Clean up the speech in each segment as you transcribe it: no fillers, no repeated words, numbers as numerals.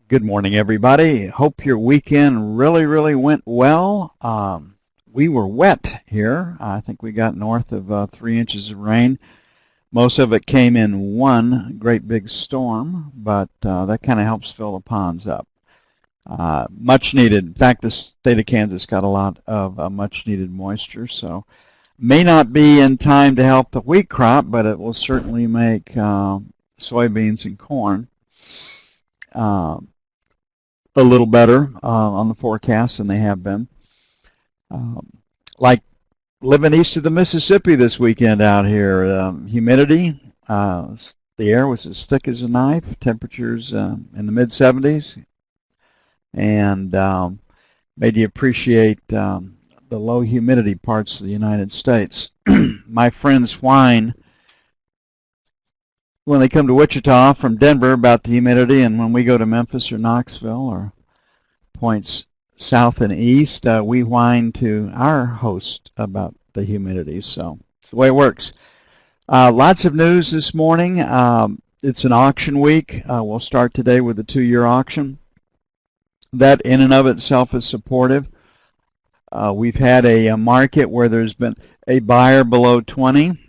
Good morning, everybody. Hope your weekend really went well. We were wet here. I think we got north of 3 inches of rain. Most of it came in one great big storm, but that kind of helps fill the ponds up. Much needed. In fact, the state of Kansas got a lot of much needed moisture, so may not be in time to help the wheat crop, but it will certainly make soybeans and corn a little better on the forecast than they have been. Like living east of the Mississippi this weekend out here, humidity, the air was as thick as a knife, temperatures in the mid-70s, and made you appreciate the low humidity parts of the United States. My friends whine when they come to Wichita from Denver about the humidity, and when we go to Memphis or Knoxville or points south and east, we whine to our host about the humidity. So it's the way it works. Lots of news this morning. It's an auction week. We'll start today with the 2-year auction. That in and of itself is supportive. We've had a market where there's been a buyer below 20.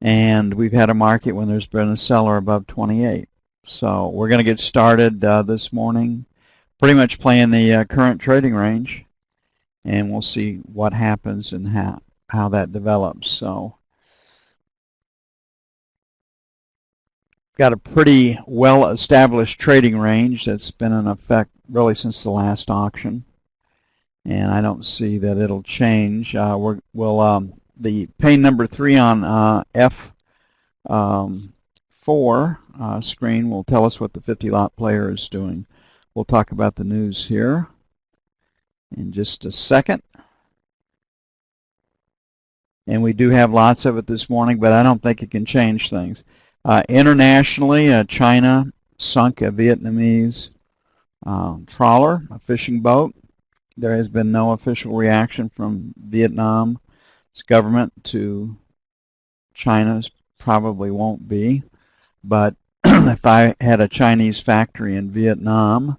And we've had a market when there's been a seller above 28. So we're going to get started this morning, pretty much playing the current trading range, and we'll see what happens and how that develops. So got a pretty well-established trading range that's been in effect really since the last auction, and I don't see that it'll change. The pane number 3 on F4 screen will tell us what the 50-lot player is doing. We'll talk about the news here in just a second. And we do have lots of it this morning, but I don't think it can change things. Internationally, China sunk a Vietnamese trawler, a fishing boat. There has been no official reaction from Vietnam's government to China's. Probably won't be, but if I had a Chinese factory in Vietnam,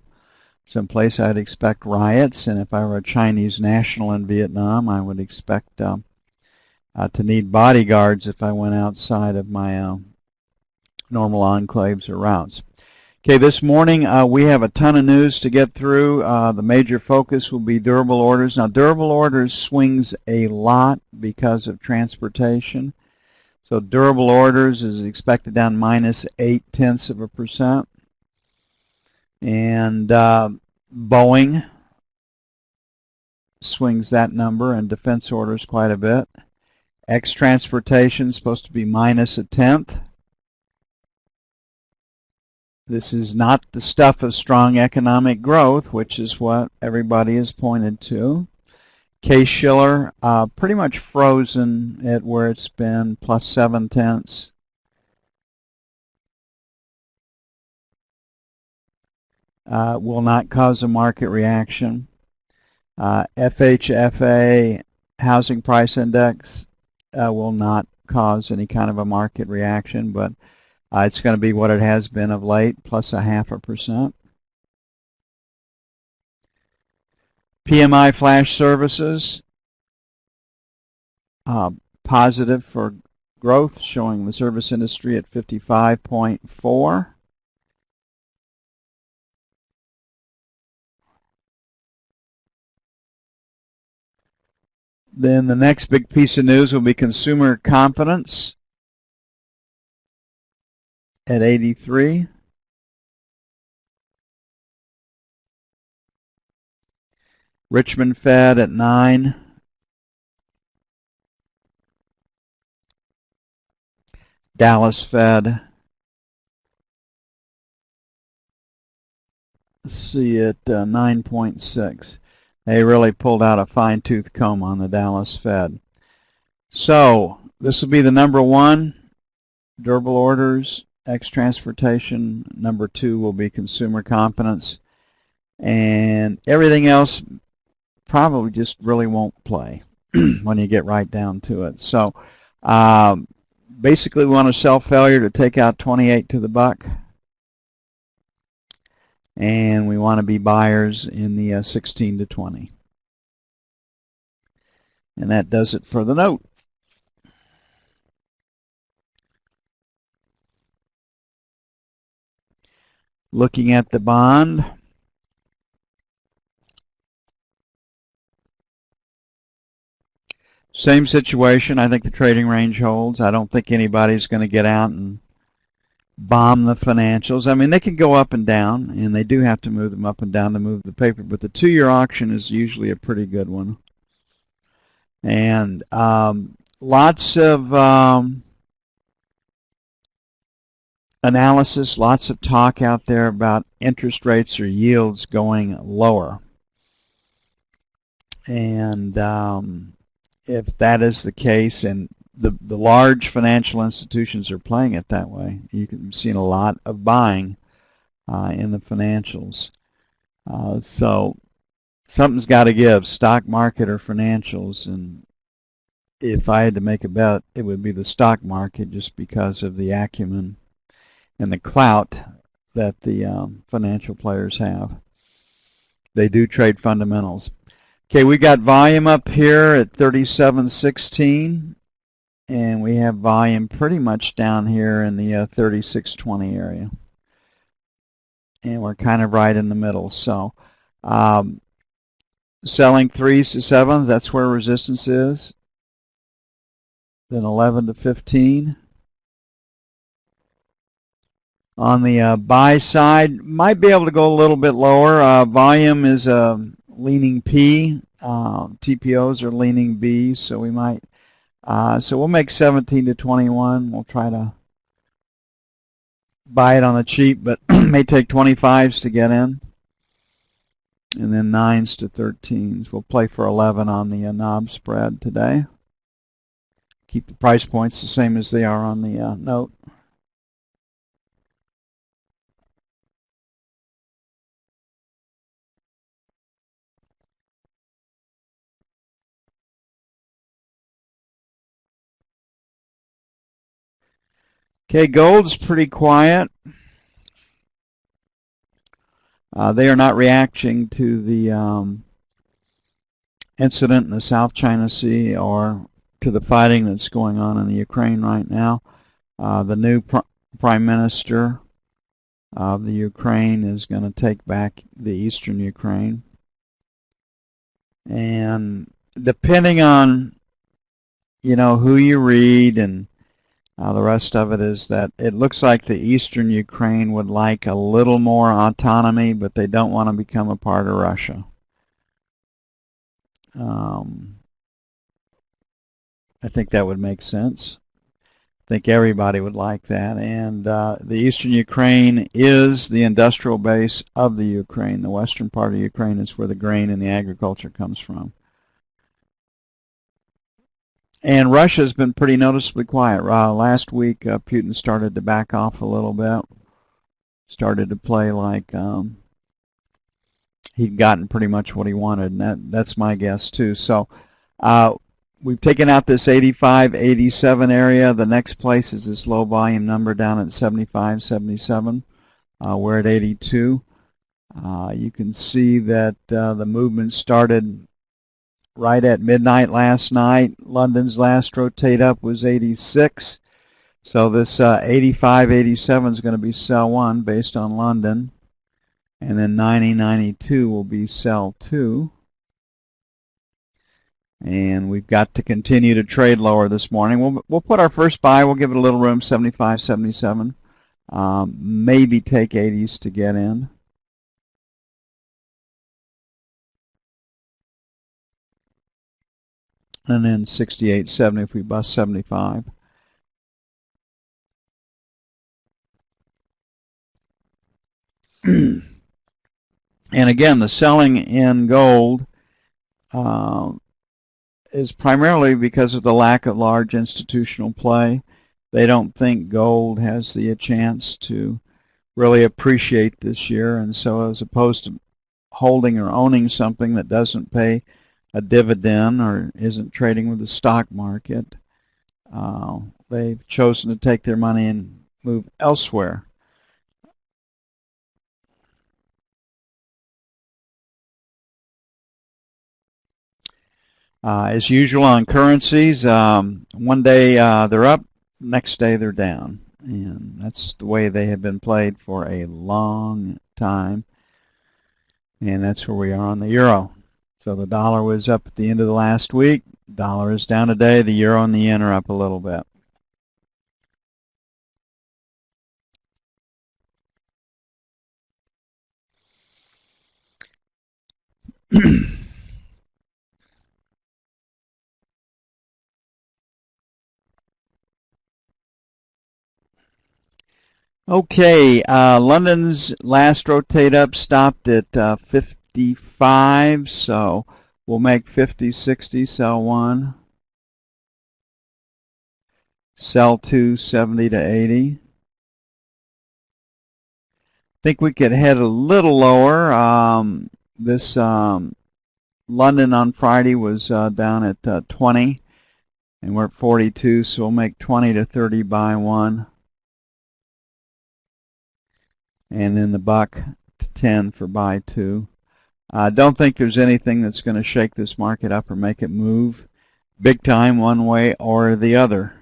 someplace I'd expect riots, and if I were a Chinese national in Vietnam, I would expect to need bodyguards if I went outside of my normal enclaves or routes. Okay, this morning we have a ton of news to get through. The major focus will be durable orders. Now, durable orders swings a lot because of transportation. So durable orders is expected down -0.8%. And Boeing swings that number, and defense orders quite a bit. Transportation is supposed to be -0.1. This is not the stuff of strong economic growth, which is what everybody has pointed to. Case-Shiller pretty much frozen at where it's been, +0.7. Will not cause a market reaction. FHFA housing price index will not cause any kind of a market reaction, but it's going to be what it has been of late, +0.5%. PMI flash services, positive for growth, showing the service industry at 55.4. Then the next big piece of news will be consumer confidence at 83. Richmond Fed at 9. Dallas Fed, let's see, at 9.6. They really pulled out a fine-tooth comb on the Dallas Fed. So this will be the number 1, durable orders, transportation. Number 2 will be consumer confidence. And everything else probably just really won't play when you get right down to it. So basically we want to sell failure to take out 28 to the buck. and we want to be buyers in the 16 to 20. And that does it for the note. Looking at the bond, same situation. I think the trading range holds. I don't think anybody's going to get out and bomb the financials. I mean, they can go up and down, and they do have to move them up and down to move the paper, but the 2-year auction is usually a pretty good one. And lots of analysis, lots of talk out there about interest rates or yields going lower. And if that is the case, and the large financial institutions are playing it that way, you can see a lot of buying in the financials. So something's got to give, stock market or financials. And if I had to make a bet, it would be the stock market, just because of the acumen and the clout that the financial players have. They do trade fundamentals. Okay, we got volume up here at 37.16, and we have volume pretty much down here in the 36.20 area. And we're kind of right in the middle. So selling 3s to 7s, that's where resistance is. Then 11 to 15. On the buy side, might be able to go a little bit lower. Volume is leaning P. TPOs are leaning B, so we might. So we'll make 17 to 21. We'll try to buy it on the cheap, but may take 25s to get in. And then 9s to 13s. We'll play for 11 on the knob spread today. Keep the price points the same as they are on the note. Okay, gold's pretty quiet. They are not reacting to the incident in the South China Sea or to the fighting that's going on in the Ukraine right now. The new Prime Minister of the Ukraine is going to take back the eastern Ukraine. And depending on, who you read, and the rest of it is that it looks like the eastern Ukraine would like a little more autonomy, but they don't want to become a part of Russia. I think that would make sense. I think everybody would like that. And the eastern Ukraine is the industrial base of the Ukraine. The western part of Ukraine is where the grain and the agriculture comes from. And Russia's been pretty noticeably quiet. Last week, Putin started to back off a little bit. Started to play like he'd gotten pretty much what he wanted, and that's my guess too. So we've taken out this 85, 87 area. The next place is this low volume number down at 75, 77. We're at 82. You can see that the movement started right at midnight last night. London's last rotate up was 86. So this 85, 87 is going to be sell 1 based on London. And then 90, 92 will be sell 2. And we've got to continue to trade lower this morning. We'll put our first buy. We'll give it a little room, 75, 77. Maybe take 80s to get in. And then 68, 70 if we bust 75. And again, the selling in gold is primarily because of the lack of large institutional play. They don't think gold has the chance to really appreciate this year, and so as opposed to holding or owning something that doesn't pay a dividend or isn't trading with the stock market, they've chosen to take their money and move elsewhere. As usual on currencies, one day they're up, next day they're down. And that's the way they have been played for a long time. And that's where we are on the euro. So the dollar was up at the end of the last week. Dollar is down today. The euro and the yen are up a little bit. Okay, London's last rotate up stopped at 55, so we'll make 50, 60, sell 1, sell 2, 70 to 80. Think we could head a little lower. This London on Friday was down at 20, and we're at 42, so we'll make 20 to 30 buy 1. And then the buck to 10 for buy 2. I don't think there's anything that's going to shake this market up or make it move big time one way or the other.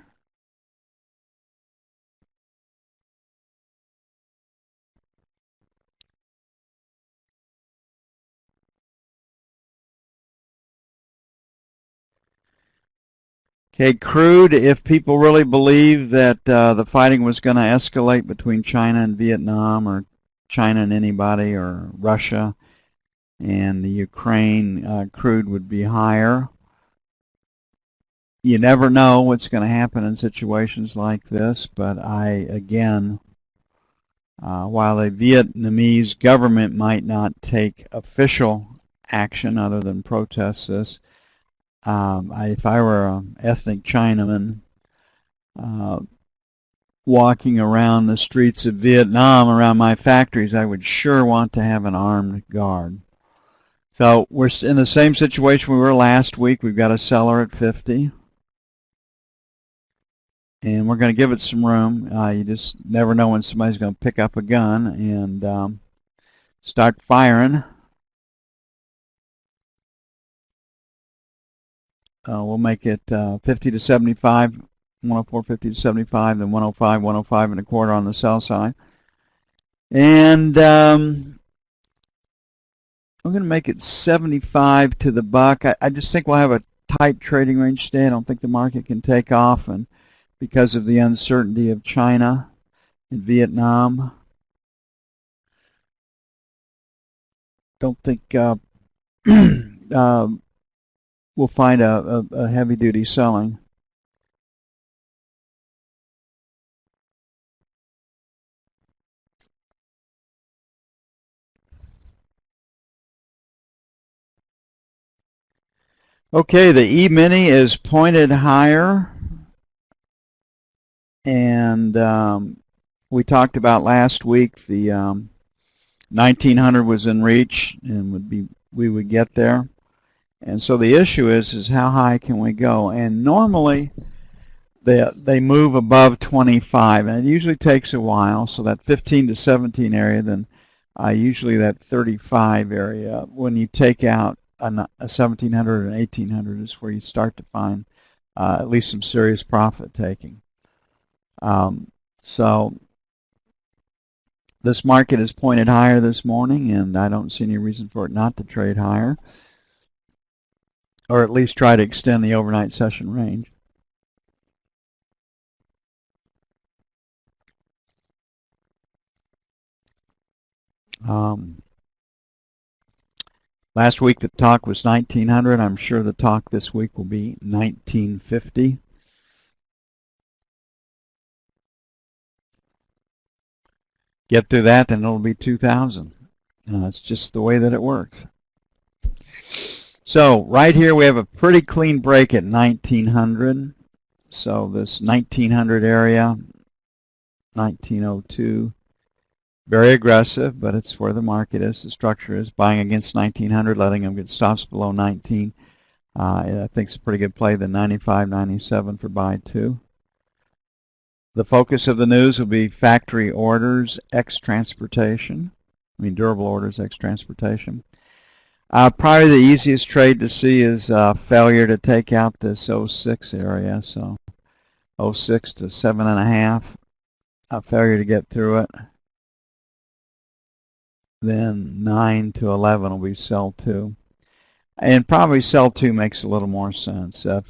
Okay, crude, if people really believe that the fighting was going to escalate between China and Vietnam, or China and anybody, or Russia and the Ukraine, crude would be higher. You never know what's going to happen in situations like this, but again, while the Vietnamese government might not take official action other than protest this, if I were an ethnic Chinaman walking around the streets of Vietnam around my factories, I would sure want to have an armed guard. So we're in the same situation we were last week. We've got a seller at 50. And we're going to give it some room. You just never know when somebody's going to pick up a gun and start firing. We'll make it 50 to 75, 104, 50 to 75, then 105, 105 and a quarter on the sell side. And I'm going to make it 75 to the buck. I just think we'll have a tight trading range today. I don't think the market can take off, and because of the uncertainty of China and Vietnam, don't think we'll find a heavy-duty selling. Okay, the E-mini is pointed higher, and we talked about last week the 1900 was in reach, and we would get there. And so the issue is how high can we go? And normally they move above 25, and it usually takes a while. So that 15 to 17 area, then usually that 35 area. When you take out a 1700 and 1800 is where you start to find at least some serious profit taking. So this market is pointed higher this morning, and I don't see any reason for it not to trade higher, or at least try to extend the overnight session range. Last week the talk was 1900. I'm sure the talk this week will be 1950. Get through that, then it'll be 2000. It's just the way that it works. So right here we have a pretty clean break at 1900. So this 1900 area, 1902, very aggressive, but it's where the market is, the structure is. Buying against 1900, letting them get stops below 19. I think it's a pretty good play, the 95, 97 for buy 2. The focus of the news will be factory orders, ex-transportation. Durable orders, ex-transportation. Probably the easiest trade to see is failure to take out this 06 area. So 06 to 7.5, failure to get through it. Then 9 to 11 will be sell 2. And probably sell 2 makes a little more sense. If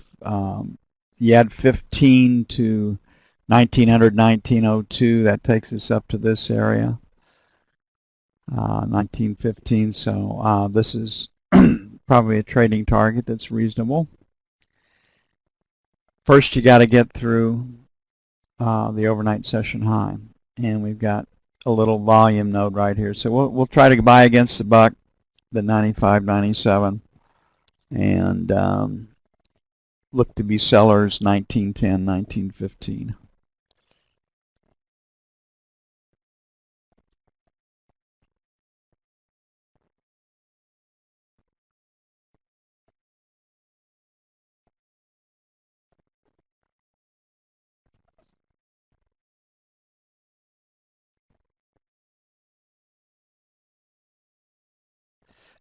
you add 15 to 1900, 1902, that takes us up to this area, 1915. So this is probably a trading target that's reasonable. First, you got to get through the overnight session high, and we've got a little volume node right here. So we'll try to buy against the buck, the 95.97, and look to be sellers 1910, 1915.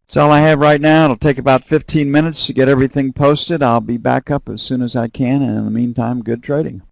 That's all I have right now. It'll take about 15 minutes to get everything posted. I'll be back up as soon as I can, and in the meantime, good trading.